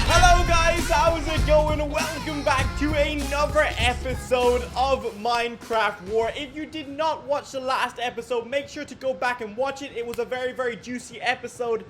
Hello guys, how's it going? Welcome back to another episode of Minecraft War. If you did not watch the last episode, make sure to go back and watch it. It was a very juicy episode.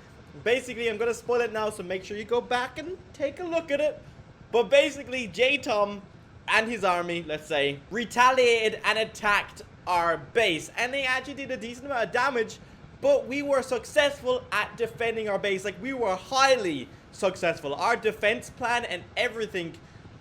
Basically, I'm gonna spoil it now, so make sure you go back and take a look at it. But basically, J-Tom and his army, let's say, retaliated and attacked our base, and they actually did a decent amount of damage, but we were successful at defending our base. Like, we were highly successful. Our defense plan and everything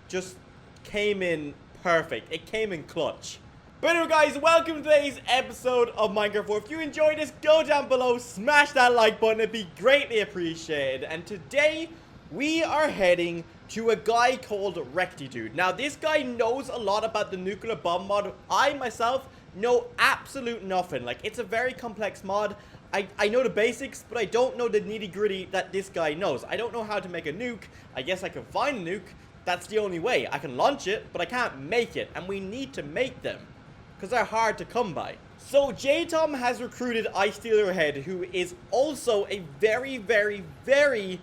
just came in perfect. It came in clutch. But anyway, guys, welcome to today's episode of Minecraft War. If you enjoyed this, go down below, smash that like button. It'd be greatly appreciated. And today we are heading to a guy called Rectidude. Now, this guy knows a lot about the nuclear bomb mod. I myself know absolute nothing. Like, it's a very complex mod. I know the basics, but I don't know the nitty-gritty that this guy knows. I don't know how to make a nuke. I guess I can find a nuke. That's the only way. I can launch it, but I can't make it. And we need to make them, because they're hard to come by. So J-Tom has recruited Ice-Stealer-Head, who is also a very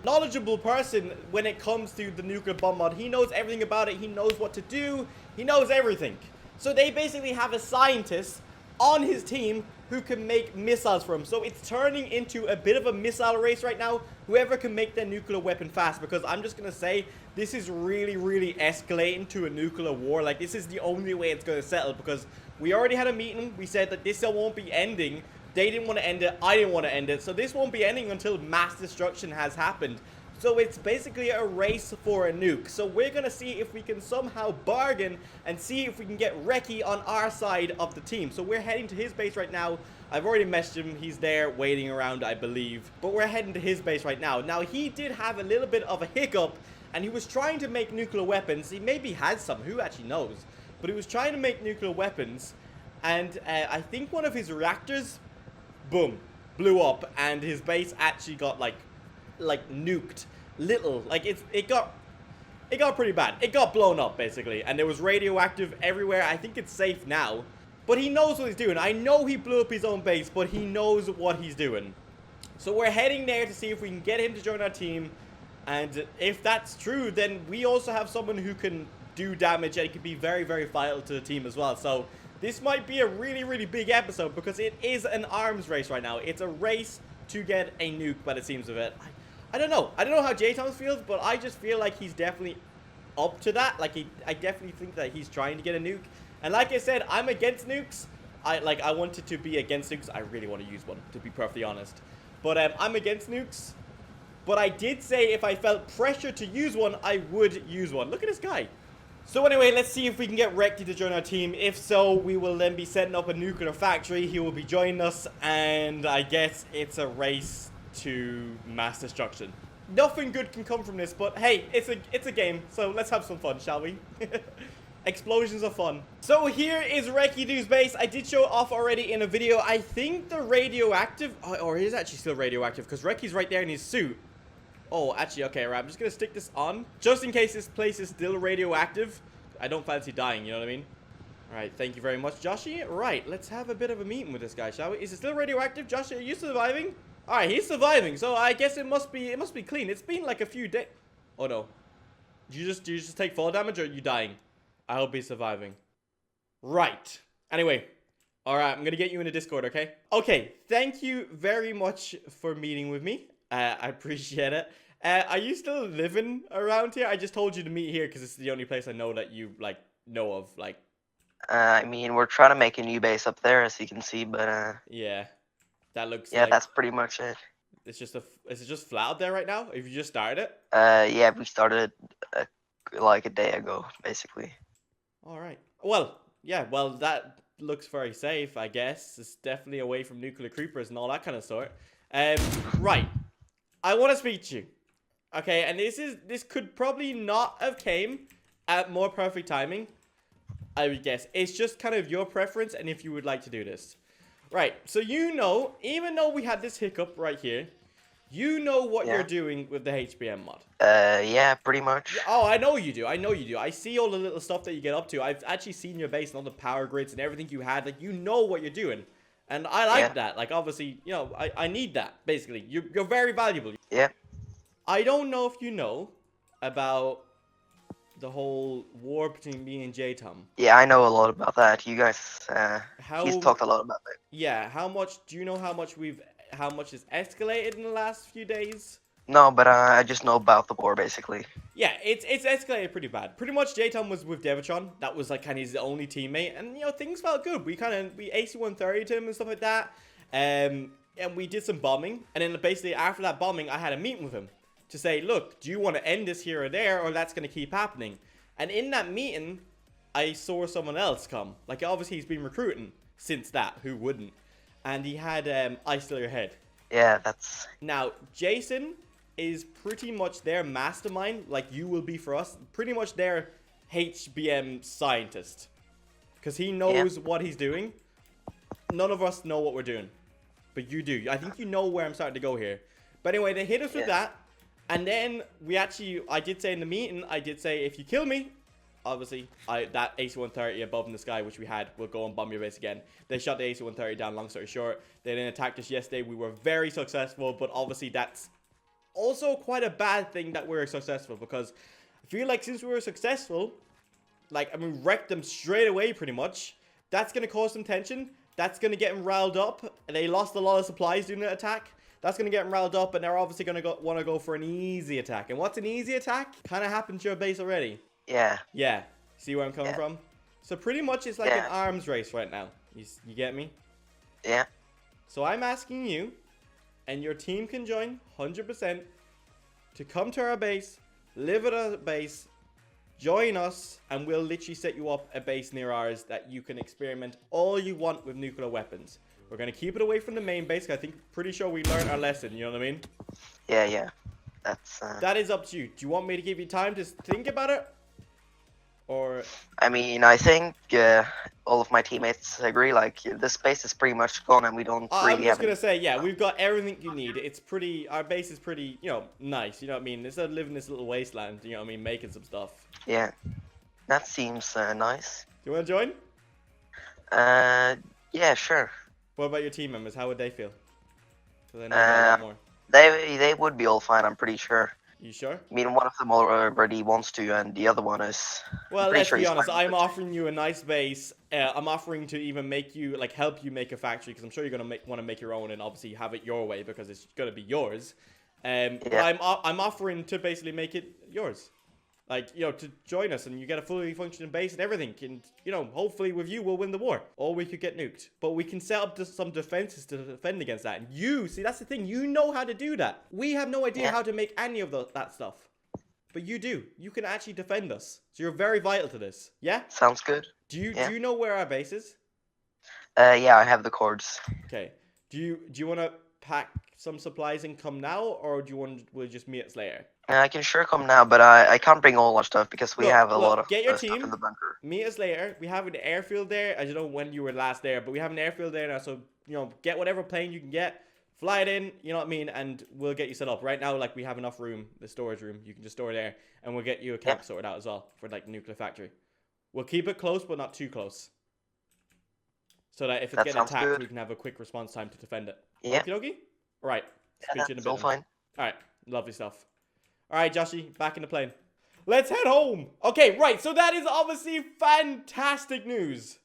knowledgeable person when it comes to the nuclear bomb mod. He knows everything about it. He knows what to do. He knows everything. So they basically have a scientist on his team who can make missiles for him. So it's turning into a bit of a missile race right now. Whoever can make their nuclear weapon fast, because I'm just gonna say this is really escalating to a nuclear war. Like, this is the only way it's gonna settle, because we already had a meeting. We said that this won't be ending. They didn't want to end it. I didn't want to end it. So this won't be ending until mass destruction has happened. So it's basically a race for a nuke. So we're going to see if we can somehow bargain and see if we can get Reki on our side of the team. So we're heading to his base right now. I've already messaged him. He's there waiting around, I believe. But we're heading to his base right now. Now, he did have a little bit of a hiccup, and he was trying to make nuclear weapons. He maybe has some. Who actually knows? But he was trying to make nuclear weapons, and I think one of his reactors, boom, blew up, and his base actually got like nuked. It got pretty bad. It got blown up, basically, and there was radioactive everywhere. I think it's safe now, but he knows what he's doing. I know he blew up his own base, but he knows what he's doing. So we're heading there to see if we can get him to join our team, and if that's true, then we also have someone who can do damage, and it can be very vital to the team as well. So this might be a really big episode, because it is an arms race right now. It's a race to get a nuke by the seams of it. I don't know. I don't know how J-Tom feels, but I just feel like he's definitely up to that. Like, I definitely think that he's trying to get a nuke. And like I said, I'm against nukes. I wanted to be against nukes. I really want to use one, to be perfectly honest. But I'm against nukes. But I did say if I felt pressure to use one, I would use one. Look at this guy. So anyway, let's see if we can get Recti to join our team. If so, we will then be setting up a nuclear factory. He will be joining us, and I guess it's a race to mass destruction. Nothing good can come from this, but hey, it's a game, so let's have some fun, shall we? Explosions are fun. So here is Rekidu's base. I did show it off already in a video. I think the radioactive, or it is actually still radioactive, because Reki's right there in his suit. Oh, actually, okay, right. I'm just gonna stick this on, just in case this place is still radioactive. I don't fancy dying, you know what I mean? Alright, thank you very much, Joshy. Right, let's have a bit of a meeting with this guy, shall we? Is it still radioactive? Joshy, are you surviving? Alright, he's surviving, so I guess it must be clean. It's been like a few days. Oh no. Do you just take fall damage, or are you dying? I hope he's surviving. Right. Anyway. Alright, I'm gonna get you in the Discord, okay? Okay, thank you very much for meeting with me. I appreciate it. Are you still living around here? I just told you to meet here because it's the only place I know that you, like, know of, like. I mean, we're trying to make a new base up there, as you can see, but, yeah. That looks yeah, like, that's pretty much it. It's just is it just flat out there right now? Have you just started it? Yeah, we started like a day ago, basically. All right. Well, yeah, well, that looks very safe, I guess. It's definitely away from nuclear creepers and all that kind of sort. Right. I want to speak to you. Okay, and this could probably not have came at more perfect timing, I would guess. It's just kind of your preference and if you would like to do this. Right, so you know, even though we had this hiccup right here, you know what you're doing with the HBM mod. Yeah, pretty much. Yeah, oh, I know you do. I know you do. I see all the little stuff that you get up to. I've actually seen your base and all the power grids and everything you had. Like, you know what you're doing. And I like that. Like, obviously, you know, I need that, basically. You're very valuable. Yeah. I don't know if you know about the whole war between me and J-Tom. Yeah, I know a lot about that. You guys, he's How, talked a lot about that. yeah, how much, do you know how much has escalated in the last few days? No, but I just know about the war, basically. Yeah, it's escalated pretty bad. Pretty much J-Tom was with Devotron. That was like kind of his only teammate. And, you know, things felt good. We AC-130'd him and stuff like that. And we did some bombing. And then basically after that bombing, I had a meeting with him to say, look, do you want to end this here or there, or that's going to keep happening? And in that meeting, I saw someone else come. Like, obviously he's been recruiting since that. Who wouldn't? And he had Ice Still Your Head. Yeah, that's... Now, Jason is pretty much their mastermind, like you will be for us. Pretty much their HBM scientist. Because he knows what he's doing. None of us know what we're doing. But you do. I think you know where I'm starting to go here. But anyway, they hit us with that. And then I did say in the meeting, if you kill me, obviously, that AC-130 above in the sky, which we had, will go and bomb your base again. They shot the AC-130 down, long story short. They then attacked us yesterday. We were very successful, but obviously that's also quite a bad thing that we were successful, because I feel like since we were successful, wrecked them straight away pretty much. That's going to cause some tension. That's going to get them riled up. They lost a lot of supplies during the attack. That's going to get them riled up, and they're obviously going to want to go for an easy attack. And what's an easy attack? Kind of happened to your base already. Yeah. Yeah. See where I'm coming from? So pretty much it's like an arms race right now. You get me? Yeah. So I'm asking you, and your team can join 100%, to come to our base, live at our base, join us, and we'll literally set you up a base near ours that you can experiment all you want with nuclear weapons. We're going to keep it away from the main base, 'cause I think pretty sure we learned our lesson, you know what I mean? Yeah. That's... That is up to you. Do you want me to give you time to think about it? Or... I mean, I think all of my teammates agree, like, this base is pretty much gone and we don't really have... I'm just going to say, yeah, we've got everything you need. It's pretty... Our base is pretty, you know, nice, you know what I mean? Instead of living in this little wasteland, you know what I mean? Making some stuff. Yeah. That seems nice. Do you want to join? Yeah, sure. What about your team members? How would they feel? Because I know a lot more. They would be all fine, I'm pretty sure. You sure? I mean, one of them already wants to, and the other one is... Well, let's be honest. I'm offering you a nice base. I'm offering to even make you, like, help you make a factory, because I'm sure you're gonna want to make your own and obviously have it your way, because it's gonna be yours. But I'm offering to basically make it yours. Like, you know, to join us, and you get a fully functioning base and everything. And, you know, hopefully with you, we'll win the war. Or we could get nuked. But we can set up some defenses to defend against that. And you, see, that's the thing. You know how to do that. We have no idea how to make any of that stuff. But you do. You can actually defend us. So you're very vital to this. Yeah? Sounds good. Do you know where our base is? Yeah, I have the cords. Okay. Do you want to pack some supplies and come now? Or do you want we'll just meet us later? I can sure come now, but I can't bring all our stuff because we have a lot of get your stuff team, in the bunker. Meet us later. We have an airfield there. I don't know when you were last there, but we have an airfield there now. So, you know, get whatever plane you can get, fly it in, you know what I mean, and we'll get you set up. Right now, like, we have enough room, the storage room. You can just store there, and we'll get you a camp sorted out as well for, like, the nuclear factory. We'll keep it close, but not too close. So that if it's getting attacked, we can have a quick response time to defend it. Yeah. Okie dokie? Right. Yeah, that's all fine. Alright, lovely stuff. Alright, Joshy, back in the plane. Let's head home. Okay, right, so that is obviously fantastic news.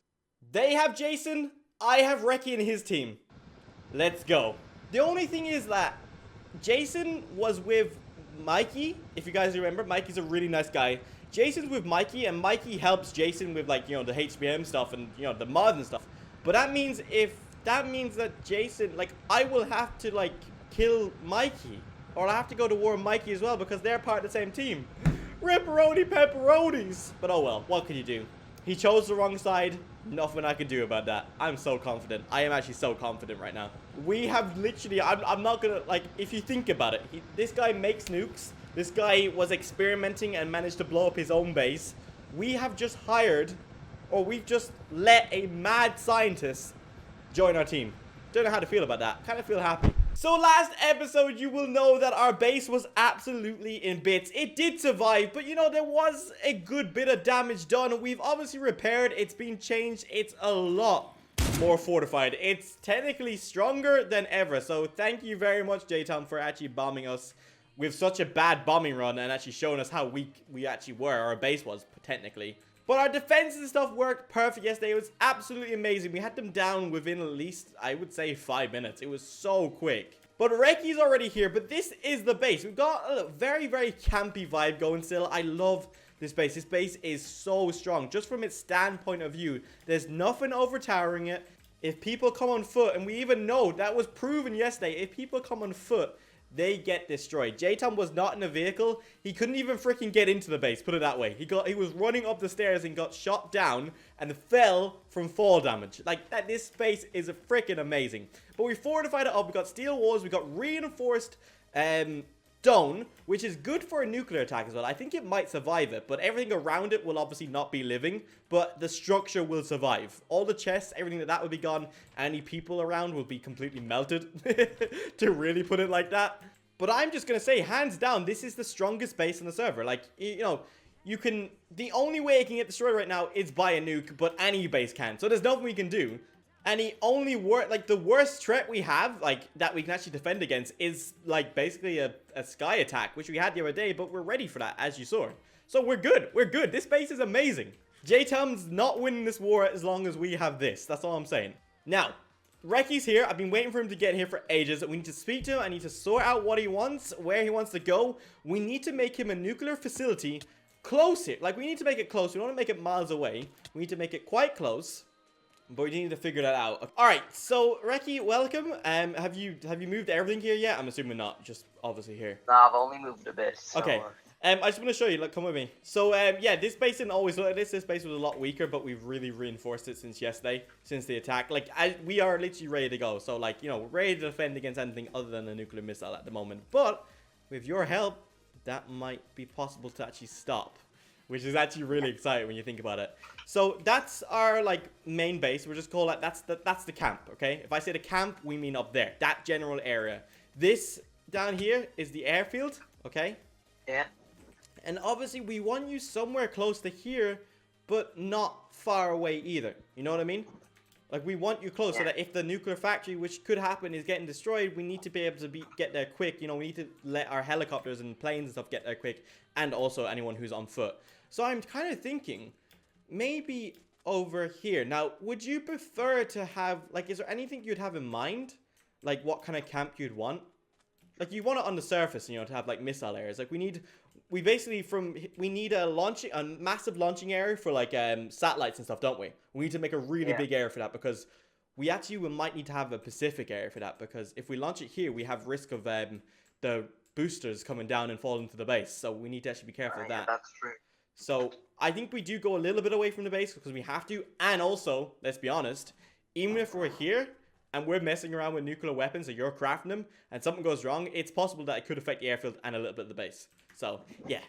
They have Jason, I have Reki and his team. Let's go. The only thing is that Jason was with Mikey. If you guys remember, Mikey's a really nice guy. Jason's with Mikey, and Mikey helps Jason with, like, you know, the HBM stuff and, you know, the mods and stuff. But that means that Jason, like, I will have to, like, kill Mikey. Or I have to go to war with Mikey as well, because they're part of the same team. Ripperoni pepperonis. But oh well, what can you do? He chose the wrong side. Nothing I can do about that. I'm so confident. I am actually so confident right now. We have literally, I'm not gonna, like, if you think about it, this guy makes nukes. This guy was experimenting and managed to blow up his own base. We have just hired, or we've just let a mad scientist join our team. Don't know how to feel about that. Kind of feel happy. So last episode, you will know that our base was absolutely in bits. It did survive, but you know, there was a good bit of damage done. We've obviously repaired. It's been changed. It's a lot. more fortified. It's technically stronger than ever. So thank you very much, J-Tom, for actually bombing us with such a bad bombing run and actually showing us how weak we actually were. Our base was, technically. But our defense and stuff worked perfect yesterday. It was absolutely amazing. We had them down within at least, I would say, 5 minutes. It was so quick. But Reki's already here. But this is the base. We've got a very, very campy vibe going still. I love this base. This base is so strong. Just from its standpoint of view, there's nothing overtowering it. If people come on foot, and we even know that was proven yesterday, if people come on foot, they get destroyed. J-Tom was not in a vehicle. He couldn't even freaking get into the base, put it that way. He was running up the stairs and got shot down and fell from fall damage. Like, this base is freaking amazing. But we fortified it up. We got steel walls. We got reinforced stone, which is good for a nuclear attack as well. I think it might survive it, but everything around it will obviously not be living, but the structure will survive. All the chests, everything that will be gone. Any people around will be completely melted, to really put it like that. But I'm just gonna say, hands down, this is the strongest base on the server. Like, you know, you can, the only way it can get destroyed right now is by a nuke, but any base can. So there's nothing we can do. And the only the worst threat we have, like, that we can actually defend against is, like, basically a sky attack, which we had the other day, but we're ready for that, as you saw. So we're good. We're good. This base is amazing. J-Tom's not winning this war as long as we have this. That's all I'm saying. Now, Reki's here. I've been waiting for him to get here for ages. We need to speak to him. I need to sort out what he wants, where he wants to go. We need to make him a nuclear facility close here. Like, we need to make it close. We don't want to make it miles away. We need to make it quite close. But we need to figure that out. Alright, so Reki, welcome. Have you moved everything here yet? I'm assuming not, just obviously here. No, I've only moved a bit. So, okay. I just want to show you, look, come with me. So, yeah, this base didn't always look like this. This base was a lot weaker, but we've really reinforced it since yesterday, since the attack. Like, we are literally ready to go. So, like, you know, we're ready to defend against anything other than a nuclear missile at the moment. But, with your help, that might be possible to actually stop. Which is actually really exciting when you think about it. So that's our, like, main base. We'll just call that, that's the camp, okay? If I say the camp, we mean up there. That general area. This down here is the airfield, okay? Yeah. And obviously we want you somewhere close to here, but not far away either. You know what I mean? Like, we want you close so that if the nuclear factory, which could happen, is getting destroyed, we need to be able to get there quick. You know, we need to let our helicopters and planes and stuff get there quick. And also anyone who's on foot. So I'm kind of thinking, maybe over here. Now, would you prefer to have, like, is there anything you'd have in mind? Like, what kind of camp you'd want? Like, you want it on the surface, you know, to have, like, missile areas. Like, we need a massive launching area for, like, satellites and stuff, don't we? We need to make a really big area for that, because we might need to have a Pacific area for that, because if we launch it here, we have risk of the boosters coming down and falling to the base. So we need to actually be careful of that. Yeah, that's true. So I think we do go a little bit away from the base because we have to. And also, let's be honest, even if we're here and we're messing around with nuclear weapons or you're crafting them and something goes wrong, it's possible that it could affect the airfield and a little bit of the base. So yeah,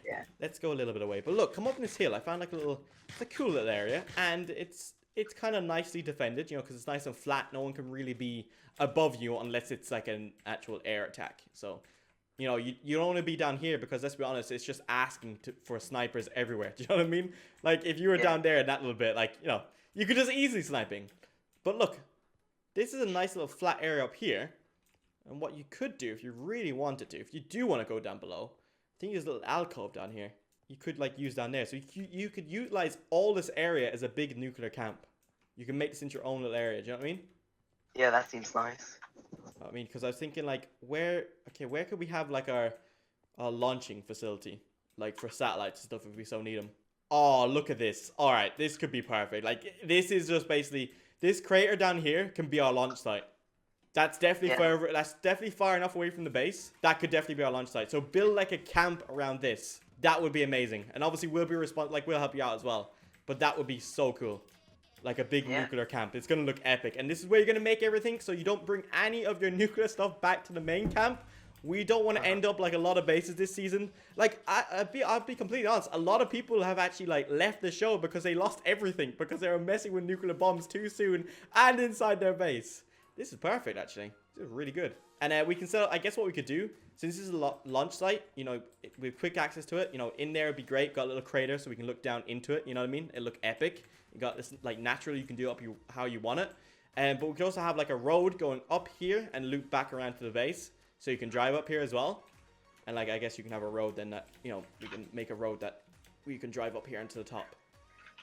let's go a little bit away. But look, come up on this hill. I found like it's a cool little area, and it's kind of nicely defended, you know, because it's nice and flat. No one can really be above you unless it's like an actual air attack. So, you know, you don't want to be down here because, let's be honest, it's just asking for snipers everywhere. Do you know what I mean? Like, if you were down there in that little bit, like, you know, you could just easily sniping. But look, this is a nice little flat area up here. And what you could do if you really wanted to, if you do want to go down below, I think there's a little alcove down here. You could, like, use down there. So you could utilize all this area as a big nuclear camp. You can make this into your own little area. Do you know what I mean? Yeah, that seems nice. I mean, because I was thinking, like, where could we have, like, our launching facility? Like, for satellites and stuff if we so need them. Oh, look at this. All right, this could be perfect. Like, this is just basically, this crater down here can be our launch site. That's definitely far enough away from the base. That could definitely be our launch site. So build, like, a camp around this. That would be amazing. And obviously we'll be we'll help you out as well. But that would be so cool. Like a big nuclear camp. It's going to look epic. And this is where you're going to make everything so you don't bring any of your nuclear stuff back to the main camp. We don't want to end up like a lot of bases this season. Like, I'll be completely honest. A lot of people have actually, like, left the show because they lost everything. Because they were messing with nuclear bombs too soon and inside their base. This is perfect, actually. This is really good. And we can set up, I guess what we could do, since this is a launch site, you know, with quick access to it, you know, in there would be great. Got a little crater so we can look down into it, you know what I mean? It'll look epic. You got this, like, naturally you can do it up how you want it. But we can also have like a road going up here and loop back around to the base. So you can drive up here as well. And like, I guess you can have a road then that, you know, we can make a road that we can drive up here into the top.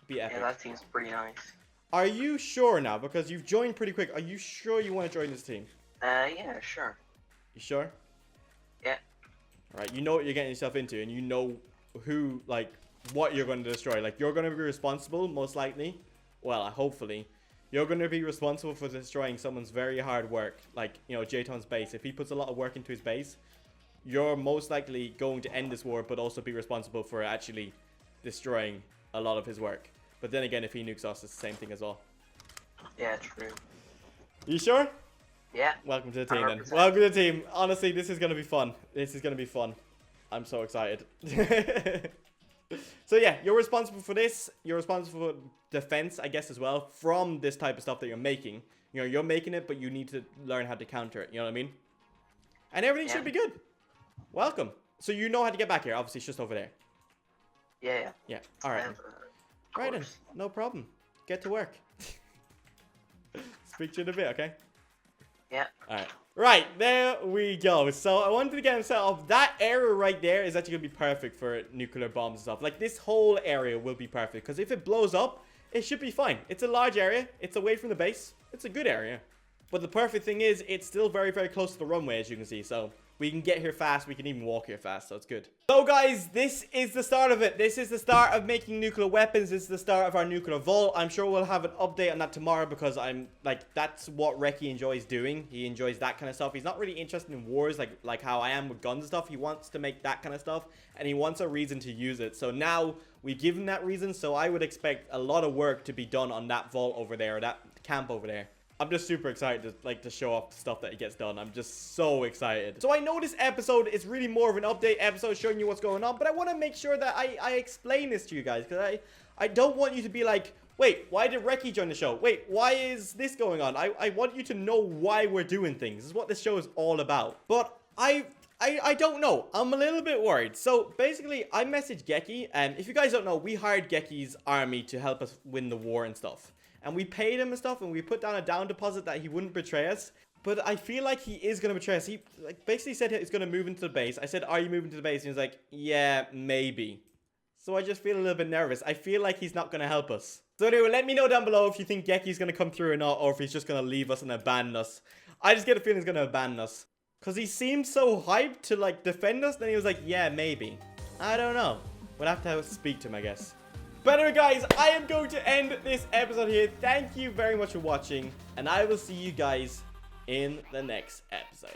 Be epic. Yeah, that seems pretty nice. Are you sure now? Because you've joined pretty quick. Are you sure you want to join this team? Yeah, sure. You sure? Yeah. Alright, you know what you're getting yourself into, and you know who, like, what you're going to destroy. Like, you're going to be responsible, most likely. Well, hopefully. You're going to be responsible for destroying someone's very hard work. Like, you know, Jayton's base. If he puts a lot of work into his base, you're most likely going to end this war, but also be responsible for actually destroying a lot of his work. But then again, if he nukes us, it's the same thing as well. Yeah, true. You sure? Yeah. Welcome to the team 100%. then. Welcome to the team. Honestly, this is going to be fun. This is going to be fun. I'm so excited. So yeah, you're responsible for this. You're responsible for defense, I guess, as well, from this type of stuff that you're making. You know, you're making it, but you need to learn how to counter it. You know what I mean? And everything should be good. Welcome. So you know how to get back here. Obviously, it's just over there. Yeah. Yeah. All right. Right then. No problem. Get to work. Speak to you in a bit, okay? Yeah. Alright. Right, there we go. So I wanted to get him set up. That area right there is actually going to be perfect for nuclear bombs and stuff. Like, this whole area will be perfect. Because if it blows up, it should be fine. It's a large area. It's away from the base. It's a good area. But the perfect thing is, it's still very, very close to the runway, as you can see. So we can get here fast. We can even walk here fast. So it's good. So guys, this is the start of it. This is the start of making nuclear weapons. This is the start of our nuclear vault. I'm sure we'll have an update on that tomorrow because I'm like, that's what Reki enjoys doing. He enjoys that kind of stuff. He's not really interested in wars like how I am with guns and stuff. He wants to make that kind of stuff and he wants a reason to use it. So now we give him that reason. So I would expect a lot of work to be done on that vault over there, that camp over there. I'm just super excited to show off the stuff that he gets done. I'm just so excited. So I know this episode is really more of an update episode showing you what's going on, but I want to make sure that I explain this to you guys because I don't want you to be like, wait, why did Reki join the show? Wait, why is this going on? I want you to know why we're doing things. This is what this show is all about. But I don't know. I'm a little bit worried. So basically, I messaged Geki, and if you guys don't know, we hired Geki's army to help us win the war and stuff. And we paid him and stuff, and we put down a down deposit that he wouldn't betray us. But I feel like he is going to betray us. He basically said he's going to move into the base. I said, are you moving to the base? And he was like, yeah, maybe. So I just feel a little bit nervous. I feel like he's not going to help us. So anyway, let me know down below if you think Geki's going to come through or not, or if he's just going to leave us and abandon us. I just get a feeling he's going to abandon us. Because he seemed so hyped to, like, defend us. Then he was like, yeah, maybe. I don't know. We'll have to speak to him, I guess. But anyway, guys, I am going to end this episode here. Thank you very much for watching. And I will see you guys in the next episode.